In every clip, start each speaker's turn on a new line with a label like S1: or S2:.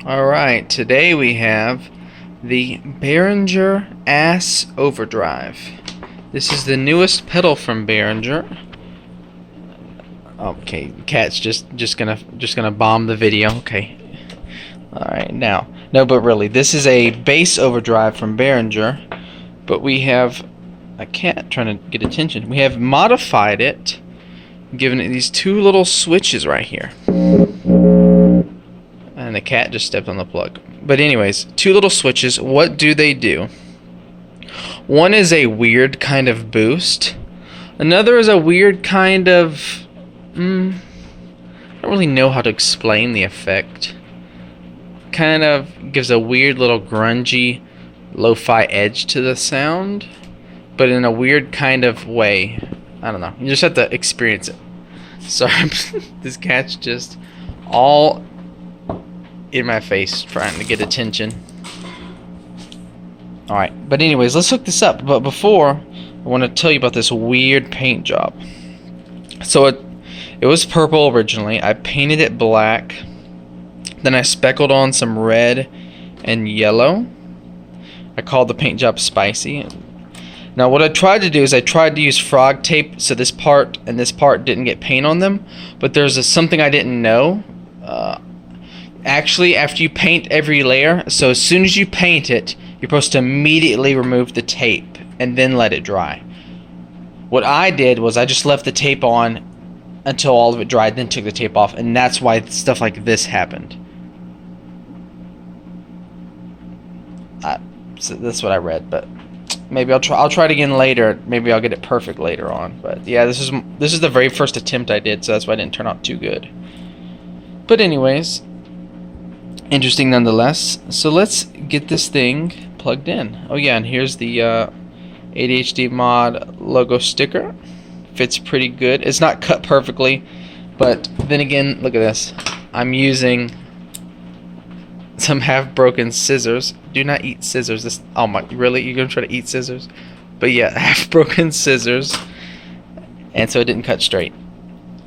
S1: Alright, today we have the Behringer Overdrive. This is the newest pedal from Behringer. Okay, cat's just gonna bomb the video. Okay. Alright, now. No, but really, this is a bass overdrive from Behringer, but we have a cat trying to get attention. We have modified it, given it these two little switches right here. And the cat just stepped on the plug. But anyways, two little switches. What do they do? One is a weird kind of boost. Another is a weird kind of... I don't really know how to explain the effect. Kind of gives a weird little grungy, lo-fi edge to the sound. But in a weird kind of way. I don't know. You just have to experience it. Sorry, this cat's just all in my face trying to get attention. Alright, but anyways, let's hook this up. But before, I want to tell you about this weird paint job. So it was purple originally. I painted it black. Then I speckled on some red and yellow. I called the paint job Spicy. Now what I tried to do is I tried to use frog tape so this part and this part didn't get paint on them. But there's something I didn't know. Actually, after you paint every layer, so as soon as you paint it, you're supposed to immediately remove the tape and then let it dry. What I did was I just left the tape on until all of it dried, then took the tape off, and that's why stuff like this happened. So that's what I read, but maybe I'll try it again later. Maybe I'll get it perfect later on. But yeah, this is the very first attempt I did, so that's why it didn't turn out too good. But anyways, interesting nonetheless. So let's get this thing plugged in. Oh yeah, and here's the ADHD mod logo sticker. Fits pretty good. It's not cut perfectly, but then again, look at this. I'm using some half-broken scissors. Do not eat scissors. This, oh my, really? You're gonna try to eat scissors? But yeah, half-broken scissors, and so it didn't cut straight.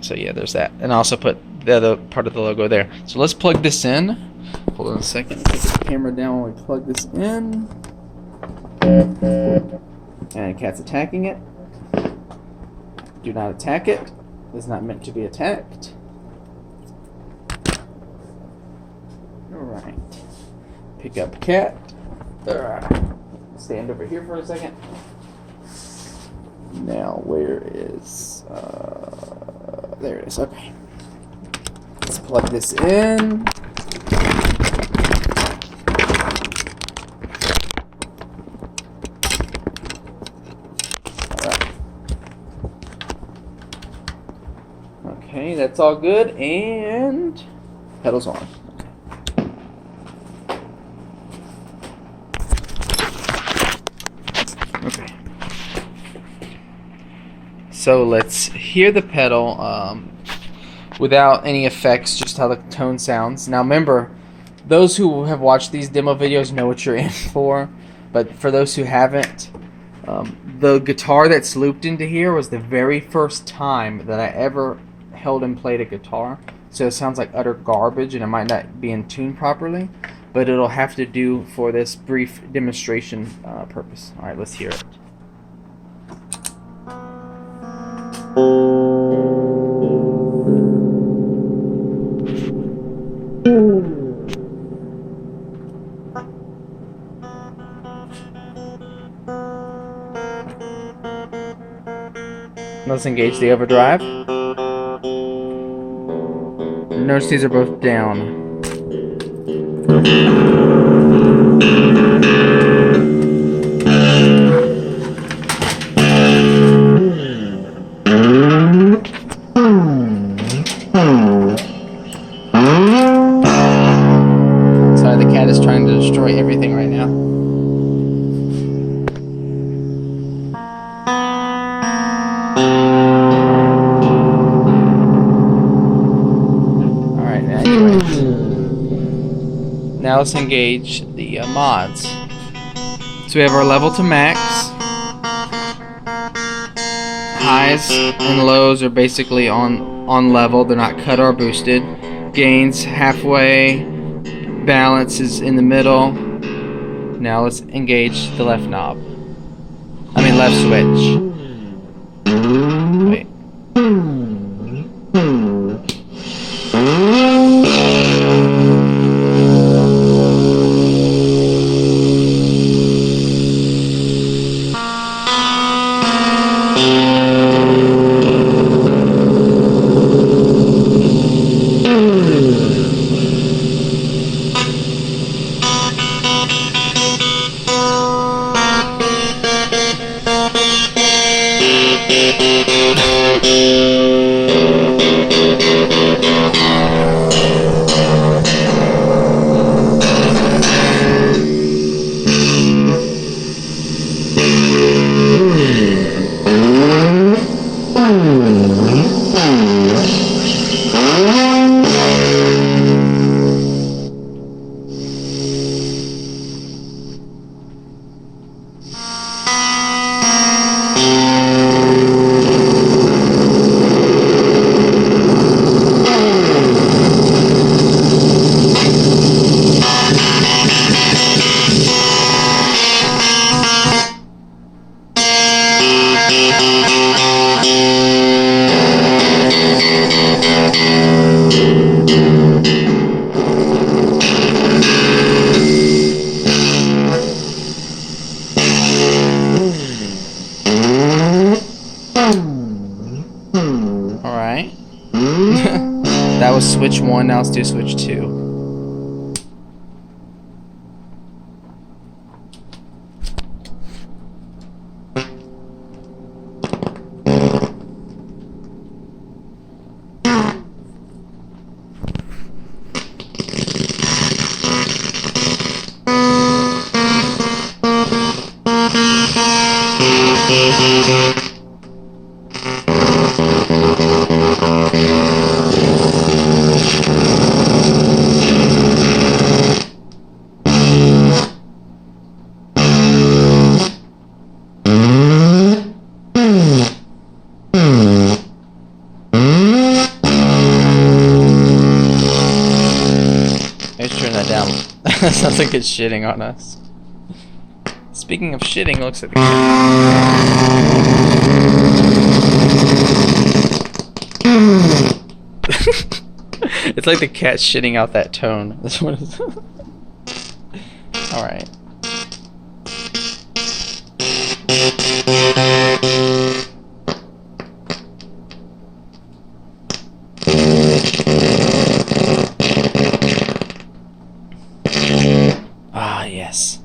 S1: So yeah, there's that. And I also put the other part of the logo there. So let's plug this in. Hold on a second. Put the camera down while we plug this in. And cat's attacking it. Do not attack it. It's not meant to be attacked. Alright. Pick up cat. Stand over here for a second. Now where is there it is. Okay. Let's plug this in. Okay, that's all good, and pedals on. Okay. So let's hear the pedal without any effects, just how the tone sounds. Now remember, those who have watched these demo videos know what you're in for, but for those who haven't, the guitar that's looped into here was the very first time that I ever held and played a guitar, so it sounds like utter garbage and it might not be in tune properly, but it'll have to do for this brief demonstration purpose. Alright, let's hear it. Let's engage the overdrive. Notice these are both down. Sorry, the cat is trying to destroy everything right now. Now let's engage the mods. So we have our level to max. Highs and lows are basically on level. They're not cut or boosted. Gains halfway, balance is in the middle. Now let's engage the left knob. I mean left switch. Wait. Alright. That was switch 1, now let's do switch 2. Let's turn that down. Sounds like it's shitting on us. Speaking of shitting, looks like it's like the cat shitting out that tone. That's what it is. Alright. Ah, yes.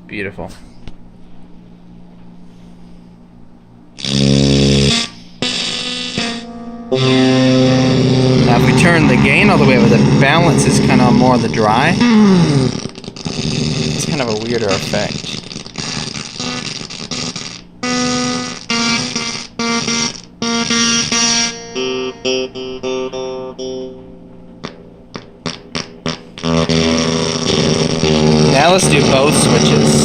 S1: Beautiful. Now if we turn the gain all the way, but the balance is kind of more the dry, it's kind of a weirder effect. Now let's do both switches.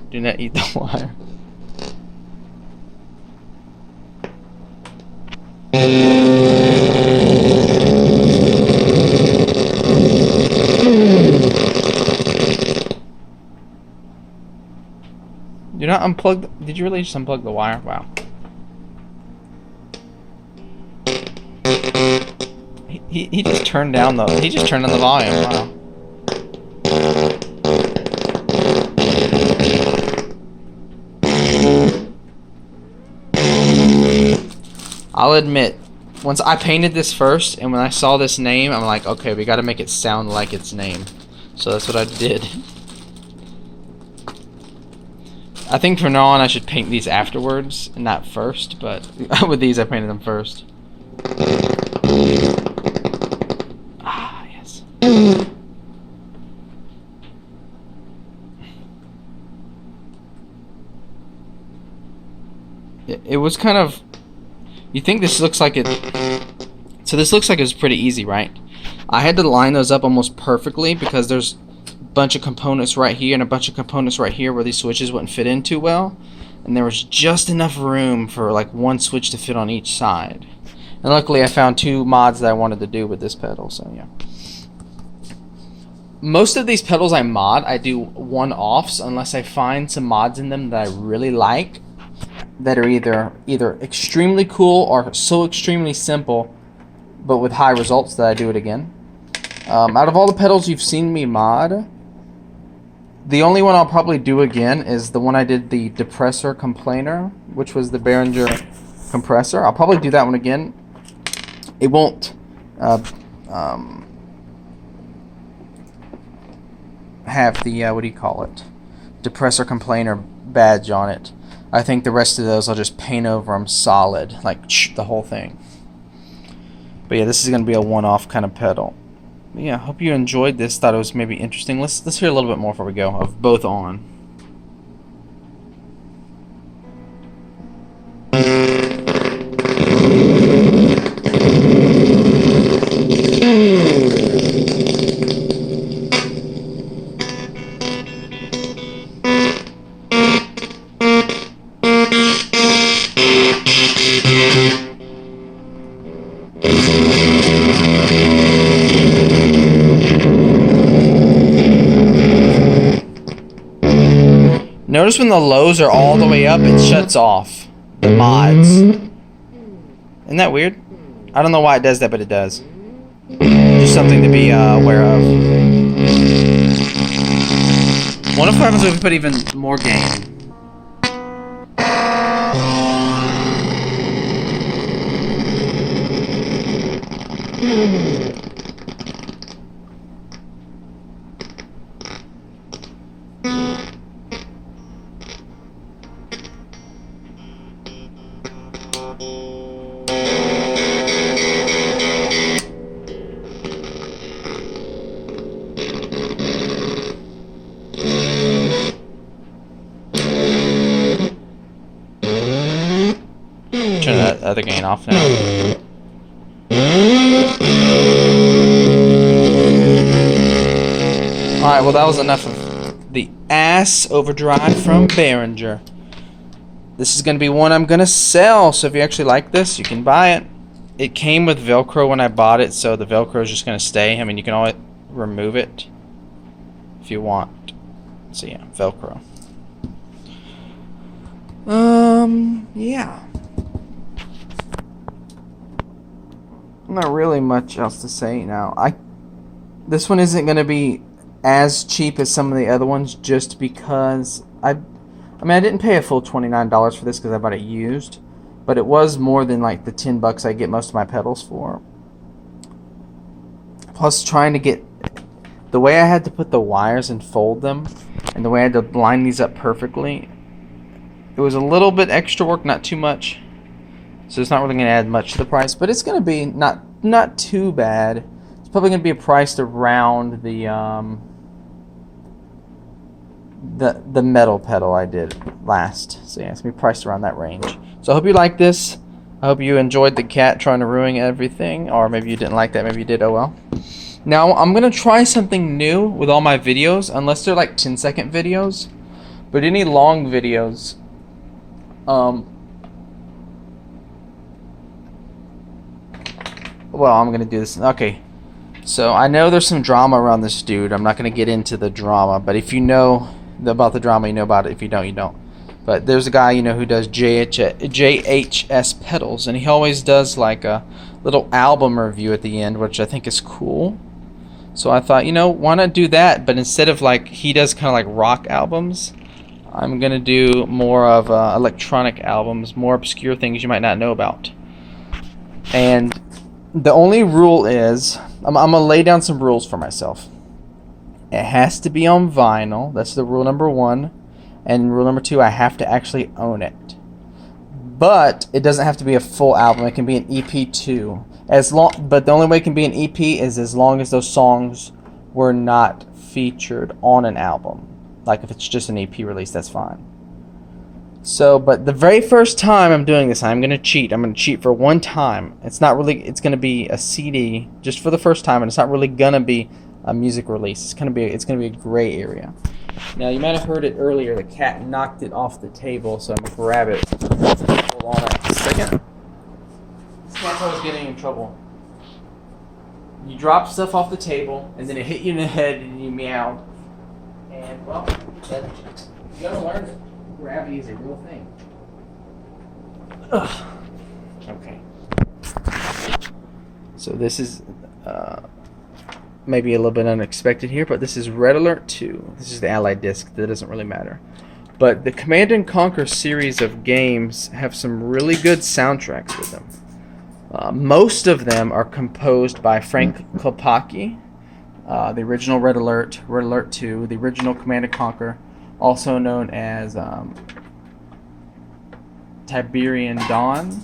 S1: Do not eat the wire. Do not unplug. Did you really just unplug the wire? Wow. He just turned down the. He just turned on the volume. Wow. I'll admit, once I painted this first, and when I saw this name, I'm like, okay, we got to make it sound like its name. So that's what I did. I think from now on I should paint these afterwards and not first, but with these I painted them first. Ah, yes. it was kind of, you think this looks like it, so this looks like it was pretty easy, right? I had to line those up almost perfectly because there's a bunch of components right here and a bunch of components right here where these switches wouldn't fit in too well, and there was just enough room for like one switch to fit on each side. And luckily I found 2 mods that I wanted to do with this pedal, so yeah. Most of these pedals I mod, I do one-offs unless I find some mods in them that I really like that are either extremely cool or so extremely simple but with high results that I do it again. Out of all the pedals you've seen me mod, the only one I'll probably do again is the one I did the depressor complainer, which was the Behringer compressor. I'll probably do that one again. It won't have the what do you call it, depressor complainer badge on it. I think the rest of those I'll just paint over them solid, like the whole thing. But yeah, this is going to be a one-off kind of pedal. But yeah, hope you enjoyed this. Thought it was maybe interesting. Let's hear a little bit more before we go of both on. Notice when the lows are all the way up, it shuts off the mods. Isn't that weird? I don't know why it does that, but it does. Just something to be aware of. What happens if we put even more gain? Turn that other gain off now. Alright, well that was enough of the ass overdrive from Behringer. This is going to be one I'm going to sell, so if you actually like this, you can buy it. It came with Velcro when I bought it, so the Velcro is just going to stay. I mean, you can always remove it if you want. So yeah, Velcro. Yeah. Not really much else to say now. This one isn't going to be as cheap as some of the other ones just because I mean, I didn't pay a full $29 for this because I bought it used, but it was more than like the $10 I get most of my pedals for. Plus, trying to get the way I had to put the wires and fold them, and the way I had to line these up perfectly, it was a little bit extra work, not too much. So it's not really going to add much to the price, but it's going to be not too bad. It's probably going to be priced around the metal pedal I did last. So yeah, it's going to be priced around that range. So I hope you like this. I hope you enjoyed the cat trying to ruin everything, or maybe you didn't like that, maybe you did, oh well. Now I'm going to try something new with all my videos, unless they're like 10-second videos. But any long videos, well, I'm going to do this. Okay, so I know there's some drama around this dude. I'm not going to get into the drama, but if you know about the drama, you know about it. If you don't, you don't. But there's a guy, you know, who does JHS pedals, and he always does like a little album review at the end, which I think is cool. So I thought, you know, why not do that? But instead of like, he does kind of like rock albums, I'm going to do more of electronic albums, more obscure things you might not know about. And the only rule is, I'm going to lay down some rules for myself. It has to be on vinyl. That's the rule number 1. And rule number 2, I have to actually own it. But it doesn't have to be a full album. It can be an EP too. But the only way it can be an EP is as long as those songs were not featured on an album. Like if it's just an EP release, that's fine. So, but the very first time I'm doing this, I'm gonna cheat. I'm gonna cheat for one time. It's not really. It's gonna be a CD just for the first time, and it's not really gonna be a music release. It's gonna be. It's gonna be a gray area. Now you might have heard it earlier. The cat knocked it off the table, so I'm gonna grab it. Hold on a second. This cat's always getting in trouble. You drop stuff off the table, and then it hit you in the head, and you meow. And well, you gotta learn it. Gravity is a real thing. Ugh. Okay. So this is maybe a little bit unexpected here, but this is Red Alert 2. This is the Allied disc. That doesn't really matter. But the Command and Conquer series of games have some really good soundtracks with them. Most of them are composed by Frank Klepacki. The original Red Alert 2, the original Command and Conquer, also known as Tiberian Dawn,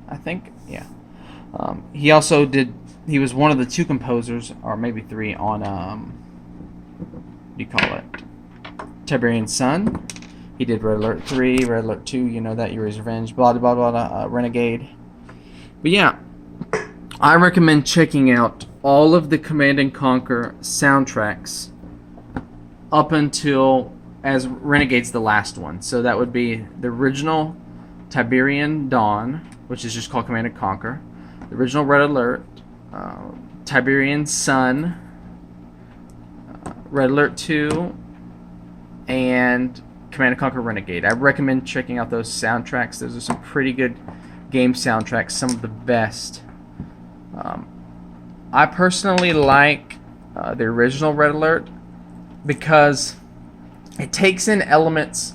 S1: I think. Yeah. He also did. He was one of the two composers, or maybe three, on what do you call it? Tiberian Sun. He did Red Alert 3, Red Alert 2. You know that, Yuri's Revenge, blah blah blah blah. Renegade. But yeah, I recommend checking out all of the Command and Conquer soundtracks up until as Renegade's the last one. So that would be the original Tiberian Dawn, which is just called Command and Conquer, the original Red Alert, Tiberian Sun, Red Alert 2, and Command and Conquer Renegade. I recommend checking out those soundtracks. Those are some pretty good game soundtracks, some of the best. I personally like the original Red Alert because it takes in elements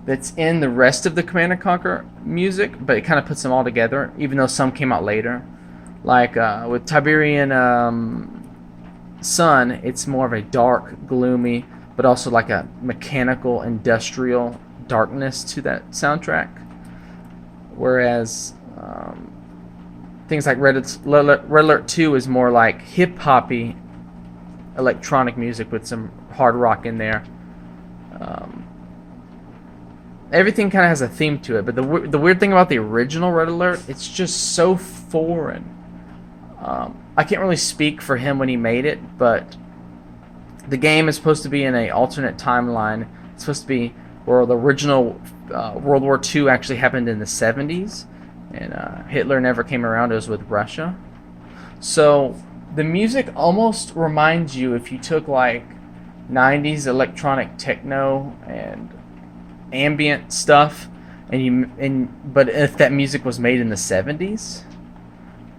S1: that's in the rest of the Command and Conquer music, but it kind of puts them all together, even though some came out later. Like with Tiberian Sun, it's more of a dark, gloomy, but also like a mechanical, industrial darkness to that soundtrack. Whereas things like Red Alert 2 is more like hip-hoppy electronic music with some hard rock in there. Everything kind of has a theme to it, but the weird thing about the original Red Alert, it's just so foreign. I can't really speak for him when he made it, but the game is supposed to be in an alternate timeline. It's supposed to be where the original World War II actually happened in the 70s, and Hitler never came around. It was with Russia. So the music almost reminds you, if you took like 90s electronic techno and ambient stuff, but if that music was made in the 70s,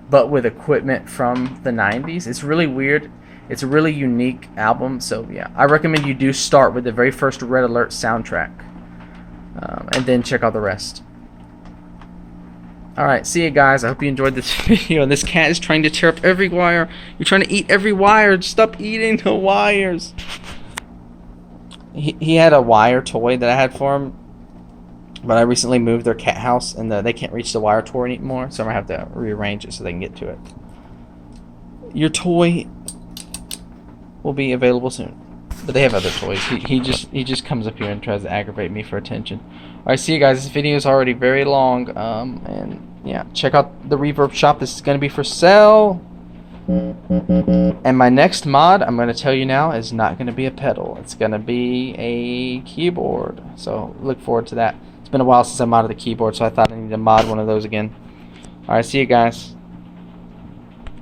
S1: but with equipment from the 90s, it's really weird. It's a really unique album. So yeah, I recommend you do start with the very first Red Alert soundtrack, and then check out the rest. Alright, see you guys. I hope you enjoyed this video. And this cat is trying to tear up every wire. You're trying to eat every wire. Stop eating the wires. He had a wire toy that I had for him, but I recently moved their cat house, and they can't reach the wire toy anymore, so I'm going to have to rearrange it so they can get to it. Your toy will be available soon. But they have other toys. He just comes up here and tries to aggravate me for attention. Alright, see you guys. This video is already very long. And yeah, check out the Reverb shop. This is going to be for sale. And my next mod, I'm going to tell you now, is not going to be a pedal. It's going to be a keyboard. So look forward to that. It's been a while since I modded the keyboard, so I thought I needed to mod one of those again. Alright, see you guys.